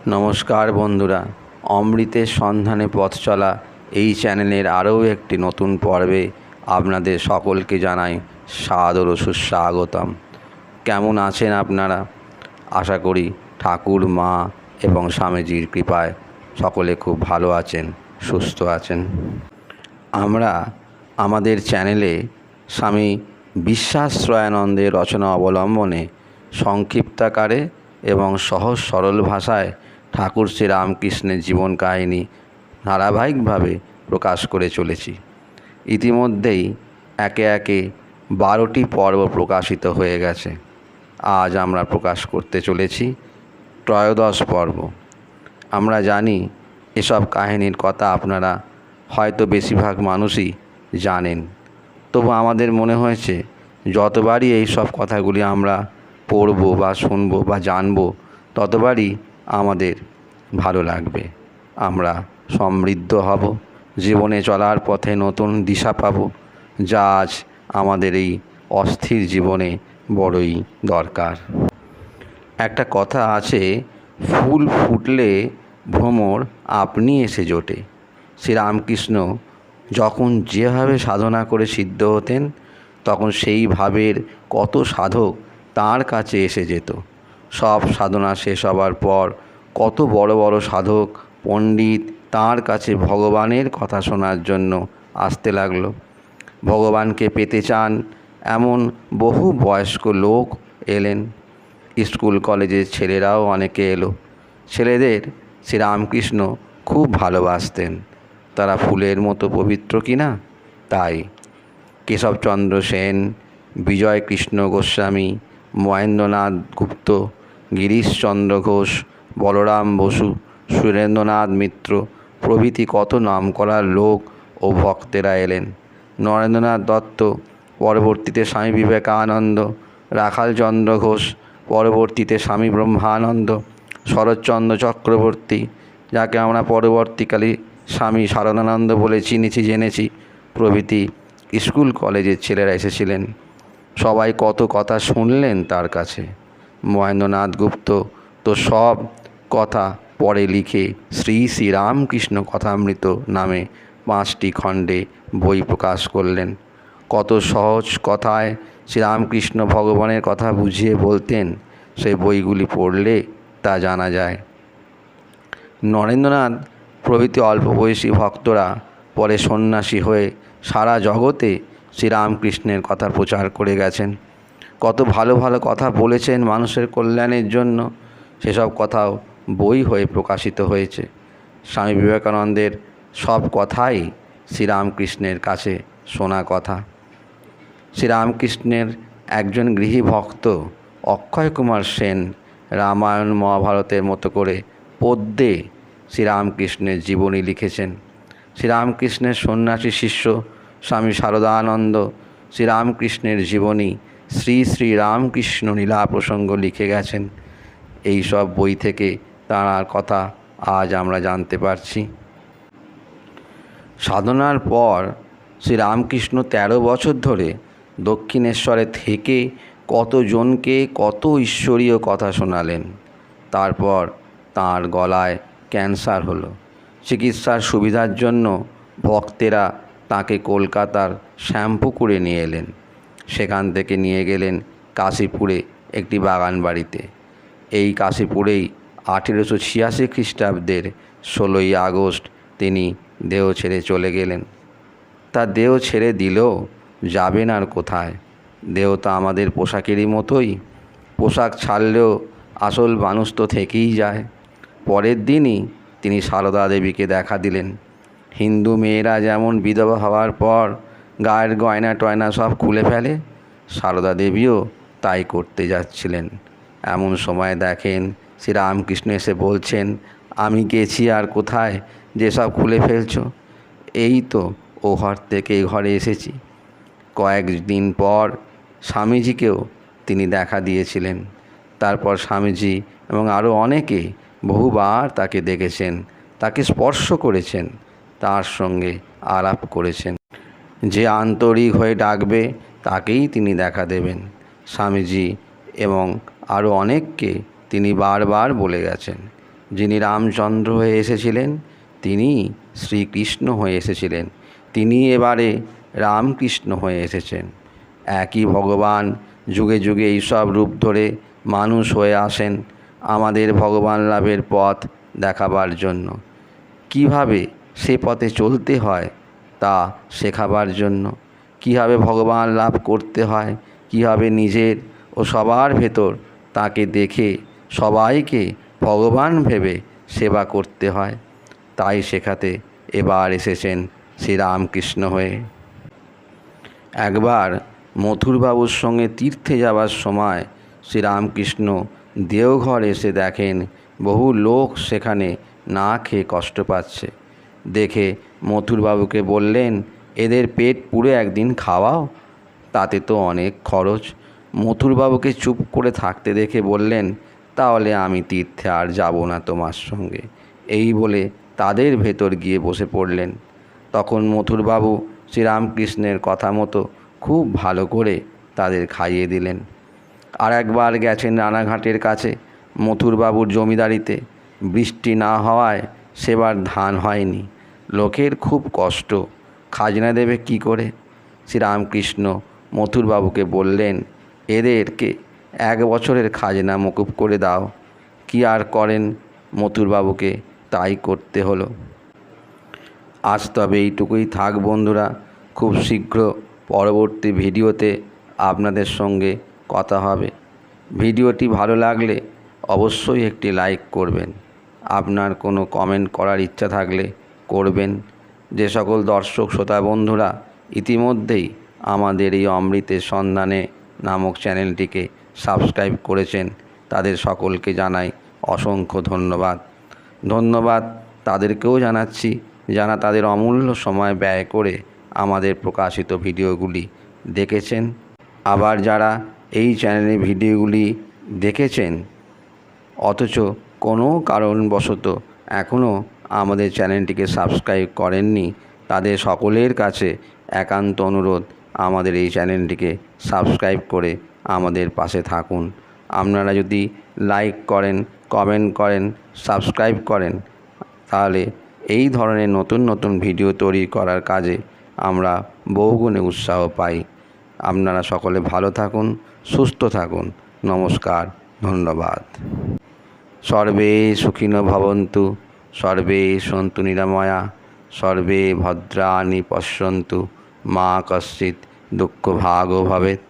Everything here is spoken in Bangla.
নমস্কার বন্ধুরা, অমৃতের সন্ধানে পথ চলা এই চ্যানেলের আরও একটি নতুন পর্বে আপনাদের সকলকে জানাই সাদর ও সুস্বাগতম। কেমন আছেন আপনারা? আশা করি ঠাকুর, মা এবং স্বামীজির কৃপায় সকলে খুব ভালো আছেন, সুস্থ আছেন। আমরা আমাদের চ্যানেলে স্বামী বিশ্বাশ্রয়ানন্দের রচনা অবলম্বনে সংক্ষিপ্তাকারে এবং সহজ সরল ভাষায় ঠাকুর শ্রীরামকৃষ্ণের জীবন কাহিনী ধারাবাহিকভাবে প্রকাশ করে চলেছি। ইতিমধ্যেই একে একে 12টি পর্ব প্রকাশিত হয়ে গেছে। আজ আমরা প্রকাশ করতে চলেছি ত্রয়োদশ পর্ব। আমরা জানি এসব কাহিনীর কথা আপনারা হয়তো বেশিরভাগ মানুষই জানেন, তবু আমাদের মনে হয়েছে যতবারই এই সব কথাগুলি আমরা পড়ব বা শুনব বা জানব, ততবারই আমাদের ভালো লাগবে। আমরা সমৃদ্ধ হব, জীবনে চলার পথে নতুন দিশা পাব, যা আজ আমাদের এই অস্থির জীবনে বড়ই দরকার। একটা কথা আছে, ফুল ফুটলে ভ্রমর আপনি এসে জোটে। শ্রীরামকৃষ্ণ যখন যেভাবে সাধনা করে সিদ্ধ হতেন, তখন সেই ভাবের কত সাধক তাঁর কাছে এসে যেত। সব সাধনা শেষ হবার পর কত বড় বড় সাধক পণ্ডিত তাঁর কাছে ভগবানের কথা শোনার জন্য আসতে লাগলো। ভগবানকে পেতে চান এমন বহু বয়স্ক লোক এলেন। স্কুল কলেজের ছেলেরাও অনেকে এলো। ছেলেদের শ্রীরামকৃষ্ণ খুব ভালোবাসতেন। তারা ফুলের মতো পবিত্র কিনা তাই। কেশবচন্দ্র সেন, বিজয় কৃষ্ণ গোস্বামী, মহেন্দ্রনাথ গুপ্ত, গিরিশচন্দ্র ঘোষ, বলরাম বসু, সুরেন্দ্রনাথ মিত্র প্রভৃতি কত নামকরা লোক ও ভক্তেরা এলেন। নরেন্দ্রনাথ দত্ত, পরবর্তীতে স্বামী বিবেকানন্দ, রাখালচন্দ্র ঘোষ, পরবর্তীতে স্বামী ব্রহ্মানন্দ, শরৎচন্দ্র চক্রবর্তী, যাকে আমরা পরবর্তীকালে স্বামী সারদানন্দ বলে জেনেছি প্রভৃতি স্কুল কলেজের ছেলেরা এসেছিলেন। সবাই কত কথা শুনলেন তার কাছে। মহেন্দ্রনাথ গুপ্ত তো সব কথা পরে লিখে শ্রী শ্রীরামকৃষ্ণ কথামৃত নামে 5টি খণ্ডে বই প্রকাশ করলেন। কত সহজ কথায় শ্রীরামকৃষ্ণ ভগবানের কথা বুঝিয়ে বলতেন, সেই বইগুলি পড়লে তা জানা যায়। নরেন্দ্রনাথ প্রভৃতি অল্প বয়সী ভক্তরা পরে সন্ন্যাসী হয়ে সারা জগতে শ্রীরামকৃষ্ণের কথা প্রচার করে গেছেন। কত ভালো ভালো কথা বলেছেন মানুষের কল্যাণের জন্য, সেসব কথাও বই হয়ে প্রকাশিত হয়েছে। স্বামী বিবেকানন্দের সব কথাই শ্রীরামকৃষ্ণের কাছে শোনা কথা। শ্রীরামকৃষ্ণের একজন গৃহী ভক্ত অক্ষয় কুমার সেন রামায়ণ মহাভারতের মতো করে পদ্যে শ্রীরামকৃষ্ণের জীবনী লিখেছেন। শ্রীরামকৃষ্ণের সন্ন্যাসী শিষ্য স্বামী সারদানন্দ শ্রীরামকৃষ্ণের জীবনী শ্রী শ্রী রামকৃষ্ণ লীলা প্রসঙ্গ লিখে গেছেন। এই সব বই থেকে তাঁর কথা আজ আমরা জানতে পারছি। সাধনার পর শ্রীরামকৃষ্ণ 13 বছর ধরে দক্ষিণেশ্বরে থেকে কতজনকে কত ঈশ্বরীয় কথা শোনালেন। তারপর তাঁর গলায় ক্যান্সার হলো। চিকিৎসার সুবিধার জন্য ভক্তেরা তাঁকে কলকাতার শ্যামপুকুরে নিয়ে এলেন। সেখান থেকে নিয়ে গেলেন কাশীপুরে একটি বাগান বাড়িতে। এই কাশীপুরেই 1886 খ্রিস্টাব্দের 16ই আগস্ট তিনি দেহ ছেড়ে চলে গেলেন। তা দেহ ছেড়ে দিলেও যাবেন আর কোথায়? দেহ তো আমাদের পোশাকেরই মতোই। পোশাক ছাড়লেও আসল মানুষ তো থেকেই যায়। পরের দিনই তিনি সারদা দেবীকে দেখা দিলেন। হিন্দু মেয়েরা যেমন বিধবা হওয়ার পর গায়ের গয়না টয়না সব খুলে ফেলে, সারদা দেবীও তাই করতে যাচ্ছিলেন। এমন সময় দেখেন শ্রীরামকৃষ্ণ এসে বলছেন, আমি গেছি আর কোথায় যে সব খুলে ফেলছো? এই তো ও ঘর থেকে এই ঘরে এসেছি। কয়েকদিন পর স্বামীজিকেও তিনি দেখা দিয়েছিলেন। তারপর স্বামীজি এবং আরও অনেকে বহুবার তাকে দেখেছেন, তাকে স্পর্শ করেছেন, তার সঙ্গে আলাপ করেছেন। যে আন্তরিক হয়ে ডাকবে তাকেই তিনি দেখা দেবেন। স্বামীজি এবং আরও অনেককে তিনি বারবার বলে গেছেন, যিনি রামচন্দ্র হয়ে এসেছিলেন তিনি শ্রীকৃষ্ণ হয়ে এসেছিলেন, তিনি এবারে রামকৃষ্ণ হয়ে এসেছেন। একই ভগবান যুগে যুগে এইসব রূপ ধরে মানুষ হয়ে আসেন আমাদের ভগবান লাভের পথ দেখাবার জন্য। কিভাবে সে পথে চলতে হয় তা শেখাবার জন্য, কীভাবে ভগবান লাভ করতে হয়, কীভাবে নিজের ও সবার ভেতর তাকে দেখে সবাইকে ভগবান ভেবে সেবা করতে হয়, তাই শেখাতে এবার এসেছেন শ্রীরামকৃষ্ণ হয়ে। একবার মথুরবাবুর সঙ্গে তীর্থে যাবার সময় শ্রীরামকৃষ্ণ দেওঘর এসে দেখেন বহু লোক সেখানে না খেয়ে কষ্ট পাচ্ছে। দেখে মথুরবাবুকে বললেন, এদের পেট পুড়ে একদিন খাওয়াও, তাতে তো অনেক খরচ। মথুরবাবুকে চুপ করে থাকতে দেখে বললেন, তাহলে আমি তীর্থে আর যাব না তোমার সঙ্গে, এই বলে তাদের ভেতর গিয়ে বসে পড়লেন। তখন মথুরবাবু শ্রীরামকৃষ্ণের কথা মতো খুব ভালো করে তাদের খাইয়ে দিলেন। আর একবার গেছেন রানাঘাটের কাছে মথুরবাবুর জমিদারিতে। বৃষ্টি না হওয়ায় সেবার ধান হয়নি, লোকের খুব কষ্ট, খাজনা দেবে কি করে? শ্রীরামকৃষ্ণ মথুরবাবুকে বললেন, এদেরকে 1 বছরের খাজনা মকুব করে দাও। কি আর করেন, মথুরবাবুকে তাই করতে হলো। আজ তবে এইটুকুই থাক বন্ধুরা, খুব শীঘ্র পরবর্তী ভিডিওতে আপনাদের সঙ্গে কথা হবে। ভিডিওটি ভালো লাগলে অবশ্যই একটি লাইক করবেন, আপনার কোনো কমেন্ট করার ইচ্ছা থাকলে করবেন। যে সকল দর্শক শ্রোতা বন্ধুরা ইতিমধ্যেই আমাদের এই অমৃতের সন্ধানে নামক চ্যানেলটিকে সাবস্ক্রাইব করেছেন তাদের সকলকে জানাই অসংখ্য ধন্যবাদ তাদেরকেও জানাচ্ছি যারা তাদের অমূল্য সময় ব্যয় করে আমাদের প্রকাশিত ভিডিওগুলি দেখেছেন। আবার যারা এই চ্যানেলে ভিডিওগুলি দেখেছেন অথচ কোনো কারণবশত এখনও আমাদের চ্যানেলটিকে সাবস্ক্রাইব করেননি, তাদের সকলের কাছে একান্ত অনুরোধ, আমাদের এই চ্যানেলটিকে সাবস্ক্রাইব করে আমাদের পাশে থাকুন। আপনারা যদি লাইক করেন, কমেন্ট করেন, সাবস্ক্রাইব করেন, তাহলে এই ধরনের নতুন নতুন ভিডিও তৈরি করার কাজে আমরা বহুগুণে উৎসাহ পাই। আপনারা সকলে ভালো থাকুন, সুস্থ থাকুন। নমস্কার, ধন্যবাদ। সর্বে সুখিনো ভবন্তু, সর্বে সন্তু নিরাময়া, সর্বে ভদ্রাণি পশ্যন্তু, মা কশ্চিৎ দুঃখভাগো ভবেৎ।